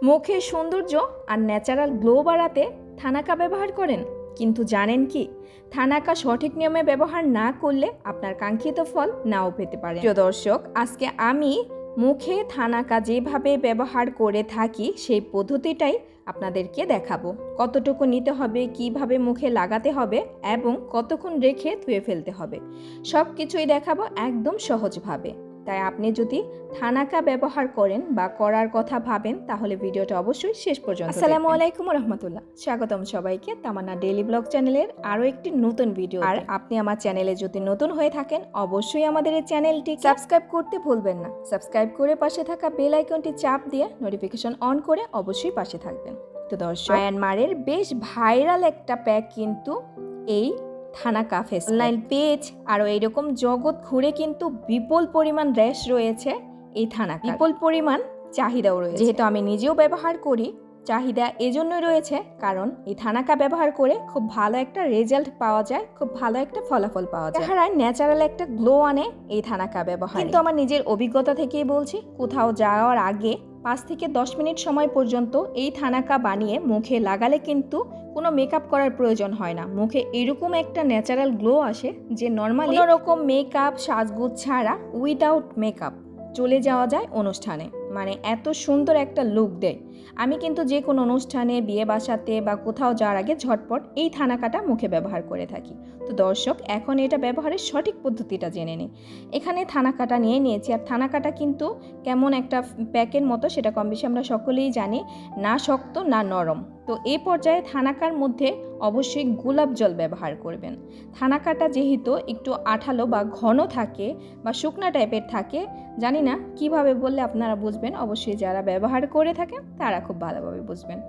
মুখের সৌন্দর্য আর natural glow বাড়াতে থানাকা ব্যবহার করেন, কিন্তু জানেন কি থানাকা সঠিক নিয়মে ব্যবহার না করলে আপনার কাঙ্ক্ষিত ফল নাও পেতে পারে। প্রিয় দর্শক, আজকে আমি মুখে থানাকা যেভাবে ব্যবহার করে থাকি সেই পদ্ধতিটাই আপনাদেরকে দেখাবো। কতটুকু নিতে হবে, কিভাবে মুখে লাগাতে হবে এবং কতক্ষণ রেখে ধুয়ে ফেলতে হবে, সব কিছুই দেখাবো একদম সহজভাবে। তাই আপনি যদি থানাকা ব্যবহার করেন বা করার কথা ভাবেন তাহলে ভিডিওটা অবশ্যই শেষ পর্যন্ত দেখবেন। আসসালামু আলাইকুম রহমতুল্লাহ, স্বাগতম সবাইকে তামান্না ডেইলি ব্লগ চ্যানেলের আরও একটি নতুন ভিডিও। আর আপনি আমার চ্যানেলে যদি নতুন হয়ে থাকেন অবশ্যই আমাদের এই চ্যানেলটি সাবস্ক্রাইব করতে ভুলবেন না। সাবস্ক্রাইব করে পাশে থাকা বেল আইকনটি চাপ দিয়ে নোটিফিকেশন অন করে অবশ্যই পাশে থাকবেন। তো দর্শক, মায়ানমারের বেশ ভাইরাল একটা প্যাক কিন্তু এই থানাকা ফেস অনলাইন পেজ আরও এইরকম জগৎ ঘুরে কিন্তু বিপুল পরিমাণ র্যাশ রয়েছে এই থানাকা, বিপুল পরিমাণ চাহিদাও রয়েছে। যেহেতু আমি নিজেও ব্যবহার করি, চাহিদা এজন্যই রয়েছে কারণ এই থানাকা ব্যবহার করে খুব ভালো একটা রেজাল্ট পাওয়া যায়, খুব ভালো একটা ফলাফল পাওয়া যায়। চেহারায় ন্যাচারাল একটা গ্লো আনে এই থানাকা ব্যবহার। কিন্তু আমার নিজের অভিজ্ঞতা থেকেই বলছি, কোথাও যাওয়ার আগে 5 থেকে 10 মিনিট সময় পর্যন্ত এই থানাকা বানিয়ে মুখে লাগালে কিন্তু কোনো মেকআপ করার প্রয়োজন হয় না। মুখে এরকম একটা ন্যাচারাল গ্লো আসে যে নর্মালি কোনো রকম মেকআপ সাজগোজ ছাড়া উইদাউট মেকআপ চলে যাওয়া যায় অনুষ্ঠানে, মানে এত সুন্দর একটা লুক দেয়। আমি কিন্তু যে কোনো অনুষ্ঠানে, বিয়ে বাসাতে বা কোথাও যাওয়ার আগে ঝটপট এই থানাকাটা মুখে ব্যবহার করে থাকি। তো দর্শক, এখন এটা ব্যবহারের সঠিক পদ্ধতিটা জেনে নিই। এখানে থানাকাটা নিয়ে নিয়েছি, আর থানাকাটা কিন্তু কেমন একটা প্যাকের মতো সেটা কম বেশি আমরা সকলেই জানি, না শক্ত না নরম। তো এই পর্যায়ে থানাকার মধ্যে অবশ্যই গোলাপ জল ব্যবহার করবেন। থানাকাটা যেহেতু একটু আঠালো বা ঘন থাকে বা শুকনা টাইপের থাকে, জানি না কিভাবে বললে আপনারা বুঝবেন, অবশ্যই যারা ব্যবহার করে থাকেন তারা খুব ভালোভাবে বুঝবেন।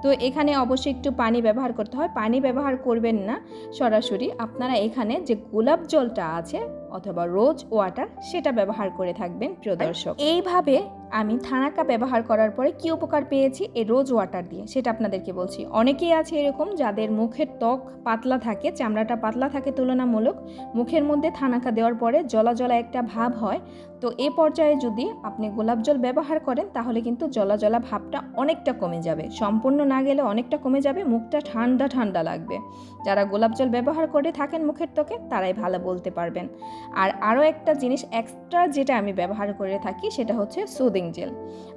তো এখানে অবশ্যই একটু পানি ব্যবহার করতে হয়, পানি ব্যবহার করবেন না সরাসরি। আপনারা এখানে যে গোলাপ জলটা আছে অথবা রোজ ওয়াটার সেটা ব্যবহার করে থাকবেন। প্রিয় দর্শক, এইভাবে আমি থানাকা ব্যবহার করার পরে কি উপকার পেয়েছি এই রোজ ওয়াটার দিয়ে সেটা আপনাদেরকে বলছি। অনেকেই আছে এরকম যাদের মুখের ত্বক পাতলা থাকে, চামড়াটা পাতলা থাকে তুলনামূলক, মুখের মধ্যে থানাকা দেওয়ার পরে জলা জলা একটা ভাব হয়। তো এই পর্যায়ে যদি আপনি গোলাপ জল ব্যবহার করেন তাহলে কিন্তু জলা জলা ভাবটা অনেকটা কমে যাবে, সম্পূর্ণ না গেলে অনেকটা কমে যাবে, মুখটা ঠান্ডা ঠান্ডা লাগবে। যারা গোলাপ জল ব্যবহার করে থাকেন মুখের ত্বকে তারাই ভালো বলতে পারবেন। আর আরও একটা জিনিস এক্সট্রা যেটা আমি ব্যবহার করে থাকি সেটা হচ্ছে সুদিং জেল।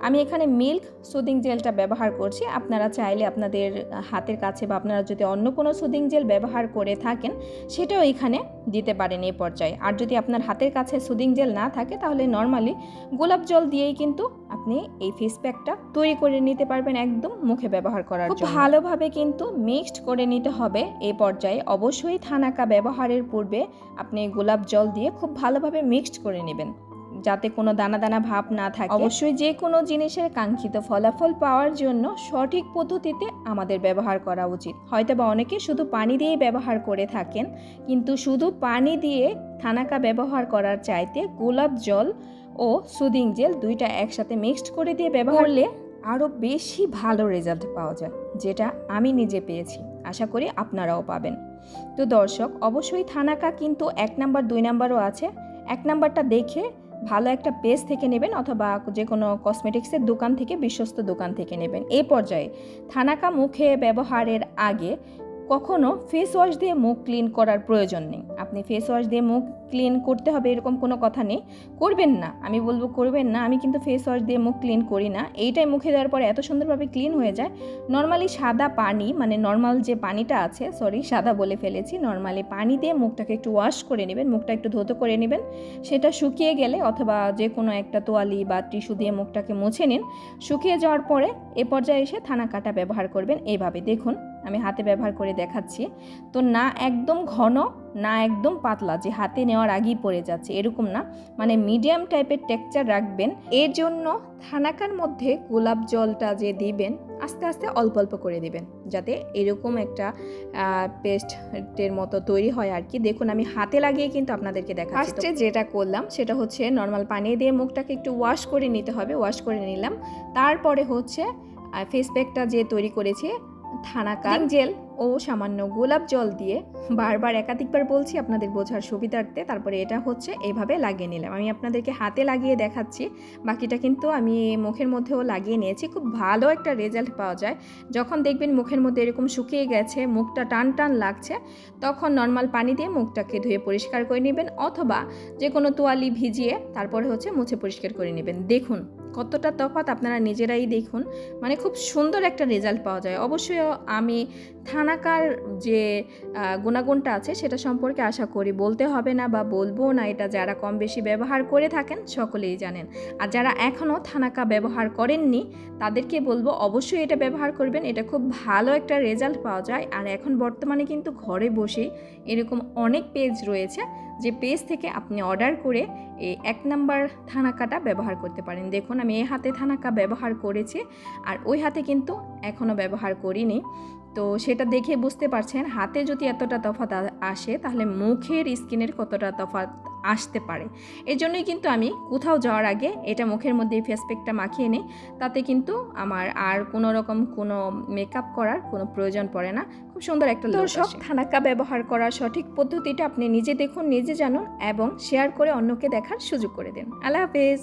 আমি এখানে মিল্ক সুদিং জেলটা ব্যবহার করছি। আপনারা চাইলে আপনাদের হাতের কাছে বা আপনারা যদি অন্য কোনো সুদিং জেল ব্যবহার করে থাকেন সেটাও এখানে দিতে পারেন এই পর্যায়ে। আর যদি আপনার হাতের কাছে সুদিং জেল না থাকে তাহলে নর্মালি গোলাপ জল দিয়েই কিন্তু আপনি এই ফেস প্যাকটা তৈরি করে নিতে পারবেন একদম মুখে ব্যবহার করার জন্য। খুব ভালোভাবে কিন্তু মিক্সড করে নিতে হবে এই পর্যায়ে। অবশ্যই থানাকা ব্যবহারের পূর্বে আপনি গোলাপ জল দিয়ে খুব ভালোভাবে মিক্সড করে নেবেন যাতে কোনো দানা দানা ভাব না থাকে। অবশ্যই যে কোনো জিনিসের কাঙ্ক্ষিত ফলাফল পাওয়ার জন্য সঠিক পদ্ধতিতে আমাদের ব্যবহার করা উচিত। হয়তো বা অনেকে শুধু পানি দিয়ে ব্যবহার করে থাকেন, কিন্তু শুধু পানি দিয়ে থানাকা ব্যবহার করার চাইতে গোলাপ জল ও সুদিং জেল দুইটা একসাথে মিক্সড করে দিয়ে ব্যবহার করলে আরও বেশি ভালো রেজাল্ট পাওয়া যায়, যেটা আমি নিজে পেয়েছি, আশা করি আপনারাও পাবেন। তো দর্শক, অবশ্যই থানাকা কিন্তু 1 নাম্বার 2 নাম্বারও আছে। 1 নাম্বারটা দেখে ভালো একটা পেজ থেকে নেবেন অথবা যে কোনো কসমেটিক্সের দোকান থেকে, বিশ্বস্ত দোকান থেকে নেবেন। এই পর্যায়ে থানাকা মুখে ব্যবহারের আগে কখনো ফেস ওয়াশ দিয়ে মুখ ক্লিন করার প্রয়োজন নেই। আপনি ফেস ওয়াশ দিয়ে মুখ ক্লিন করতে হবে এরকম কোনো কথা নেই, করবেন না, আমি বলবো করবেন না। আমি কিন্তু ফেস ওয়াশ দিয়ে মুখ ক্লিন করি না, এইটাই মুখে দেওয়ার পরে এত সুন্দরভাবে ক্লিন হয়ে যায়। নর্মালি সাদা পানি, মানে নর্মাল যে পানিটা আছে, সাদা বলে ফেলেছি, নর্মালি পানি দিয়ে মুখটাকে একটু ওয়াশ করে নেবেন, মুখটা একটু ধৌত করে নেবেন। সেটা শুকিয়ে গেলে অথবা যে কোনো একটা তোয়ালি বা টিস্যু দিয়ে মুখটাকে মুছে নিন। শুকিয়ে যাওয়ার পরে এ পর্যায়ে এসে থানাকাটা ব্যবহার করবেন। এইভাবে দেখুন আমি হাতে ব্যবহার করে দেখাচ্ছি। তো না একদম ঘন না একদম পাতলা যে হাতে নেওয়ার আগেই পড়ে যাচ্ছে এরকম না, মানে মিডিয়াম টাইপের টেক্সচার রাখবেন। এর জন্য থানাকার মধ্যে গোলাপ জলটা যে দিবেন আস্তে আস্তে অল্প অল্প করে দিবেন যাতে এরকম একটা পেস্টের মতো তৈরি হয় আর কি। দেখুন আমি হাতে লাগিয়ে কিন্তু আপনাদেরকে দেখাচ্ছি। ফার্স্টে যেটা করলাম সেটা হচ্ছে নর্মাল পানি দিয়ে মুখটাকে একটু ওয়াশ করে নিতে হবে, ওয়াশ করে নিলাম। তারপরে হচ্ছে ফেস প্যাকটা যে তৈরি করেছি থানাকার জেল ও সামান্য গোলাপ জল দিয়ে বারবার একাধিকবার বলছি আপনাদের বোঝার সুবিধার্থে, তারপরে এটা হচ্ছে এইভাবে লাগিয়ে নিলাম। আমি আপনাদেরকে হাতে লাগিয়ে দেখাচ্ছি, বাকিটা কিন্তু আমি মুখের মধ্যেও লাগিয়ে নিয়েছি। খুব ভালো একটা রেজাল্ট পাওয়া যায়। যখন দেখবেন মুখের মধ্যে এরকম শুকিয়ে গেছে, মুখটা টান টান লাগছে, তখন নর্মাল পানি দিয়ে মুখটাকে ধুয়ে পরিষ্কার করে নেবেন, অথবা যে কোনো তোয়ালি ভিজিয়ে তারপরে হচ্ছে মুছে পরিষ্কার করে নেবেন। দেখুন কতটা তফাৎ, আপনারা নিজেরাই দেখুন, মানে খুব সুন্দর একটা রেজাল্ট পাওয়া যায়। অবশ্যই আমি থানাকার যে গুণাগুণটা আছে সেটা সম্পর্কে আশা করি বলতে হবে না বা বলবো না, এটা যারা কম বেশি ব্যবহার করে থাকেন সকলেই জানেন। আর যারা এখনও থানাকা ব্যবহার করেননি তাদেরকে বলবো অবশ্যই এটা ব্যবহার করবেন, এটা খুব ভালো একটা রেজাল্ট পাওয়া যায়। আর এখন বর্তমানে কিন্তু ঘরে বসেই এরকম অনেক পেজ রয়েছে, যে পেজ থেকে আপনি অর্ডার করে এই 1 নাম্বার থানাকাটা ব্যবহার করতে পারেন। দেখুন আমি এই হাতে থানাকা ব্যবহার করেছি, আর ওই হাতে কিন্তু এখনও ব্যবহার করিনি। তো সেটা দেখে বুঝতে পারছেন হাতে যদি এতটা তফাৎ আসে তাহলে মুখের স্কিনের কতটা তফাৎ আসতে পারে। এর জন্যই কিন্তু আমি কোথাও যাওয়ার আগে এটা মুখের মধ্যে ফেস প্যাকটা মাখিয়ে নিই, তাতে কিন্তু আমার আর কোনো রকম কোনো মেকআপ করার কোনো প্রয়োজন পড়ে না। খুব সুন্দর একটা লুক আসে। থানাকা ব্যবহার করার সঠিক পদ্ধতিটা আপনি নিজে দেখুন, নিজে জানুন এবং শেয়ার করে অন্যকে দেখার সুযোগ করে দিন। আল্লাহ হাফেজ।